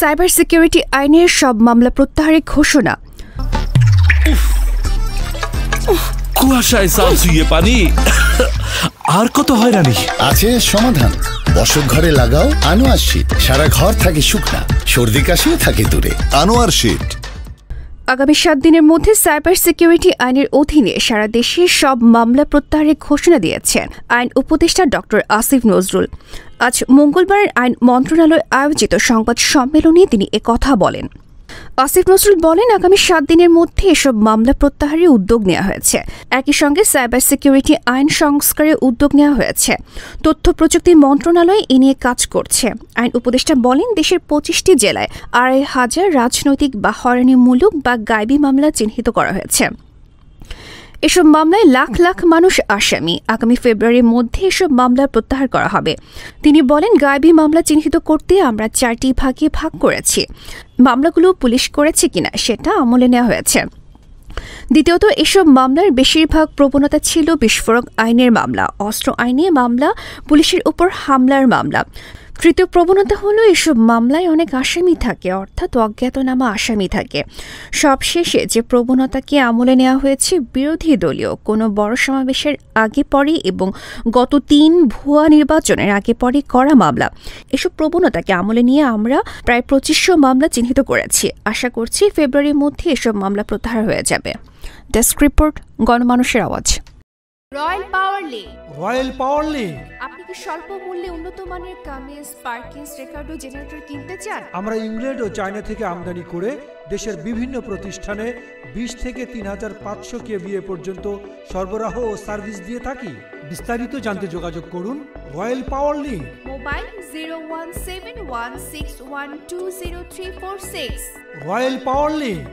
Cyber security আইনের সব মামলা প্রত্যাহারের ঘোষণা। কুয়াশায় সাল শুয়ে পানি আর কত হয়রানি আছে সমাধান। বসত ঘরে লাগাও আনোয়ার শীট, সারা ঘর থাকে শুকনা, সর্দি কাশিও থাকে দূরে। আনোয়ার শীট আগামী 7 দিনের মধ্যে সাইবার সিকিউরিটি আইনের অধীনে সারা দেশে সব মামলা প্রত্যাহারের ঘোষণা দিয়েছেন আইন উপদেষ্টা ডক্টর আসিফ নজরুল। আজ মঙ্গলবার আইন মন্ত্রণালয় আয়োজিত সংবাদ সম্মেলনে তিনি একথা বলেন। আসিফ নজরুল বলেন, আগামী 7 দিনের মধ্যে এসব মামলা প্রত্যাহারের উদ্যোগ নেওয়া হয়েছে। একই সঙ্গে সাইবার সিকিউরিটি আইন সংস্কারের উদ্যোগ নেওয়া হয়েছে। তথ্য প্রযুক্তি মন্ত্রণালয় এ নিয়ে কাজ করছে। আইন উপদেষ্টা বলেন, দেশের 25টি জেলায় 2,500 রাজনৈতিক বা হয়রানিমূলক বা গায়েবী মামলা চিহ্নিত করা হয়েছে। এসব মামলায় লাখ লাখ মানুষ আসামি। আগামী ফেব্রুয়ারির মধ্যে এসব মামলা প্রত্যাহার করা হবে। তিনি বলেন, গায়েবী মামলা চিহ্নিত করতে আমরা 4টি ভাগে ভাগ করেছি। মামলাগুলো পুলিশ করেছে কিনা সেটা আমলে নেওয়া হয়েছে। দ্বিতীয়ত, এসব মামলার বেশিরভাগ প্রবণতা ছিল বিস্ফোরক আইনের মামলা, অস্ত্র আইনে মামলা, পুলিশের উপর হামলার মামলা। তৃতীয় প্রবণতা হলো, এসব মামলায় অনেক আসামি থাকে, অর্থাৎ অজ্ঞাতনামা আসামি থাকে। সবশেষে যে প্রবণতাকে আমলে নেওয়া হয়েছে, বিরোধী দলীয় কোনো বড় সমাবেশের আগে পরে এবং গত 3 ভুয়া নির্বাচনের আগে পরে করা মামলা। এসব প্রবণতাকে আমলে নিয়ে আমরা প্রায় 2500 মামলা চিহ্নিত করেছি। আশা করছি ফেব্রুয়ারির মধ্যে এসব মামলা প্রত্যাহার হয়ে যাবে। ডেস্ক রিপোর্ট, গণমানুষের আওয়াজ। রয়্যাল পাওয়ার লিঙ্ক। রয়্যাল পাওয়ার লিঙ্ক। আপনি কি স্বল্প মূল্যে উন্নত মানের কামিজ, পার্কিংস, রেকর্ডো জেনারেটর কিনতে চান? আমরা ইংল্যান্ড ও চায়না থেকে আমদানি করে দেশের বিভিন্ন প্রতিষ্ঠানে 20 থেকে 3500 কেভিএ পর্যন্ত সরবরাহ ও সার্ভিস দিয়ে থাকি। বিস্তারিত জানতে যোগাযোগ করুন রয়্যাল পাওয়ার লিঙ্ক। মোবাইল 017161203646। রয়্যাল পাওয়ার লিঙ্ক।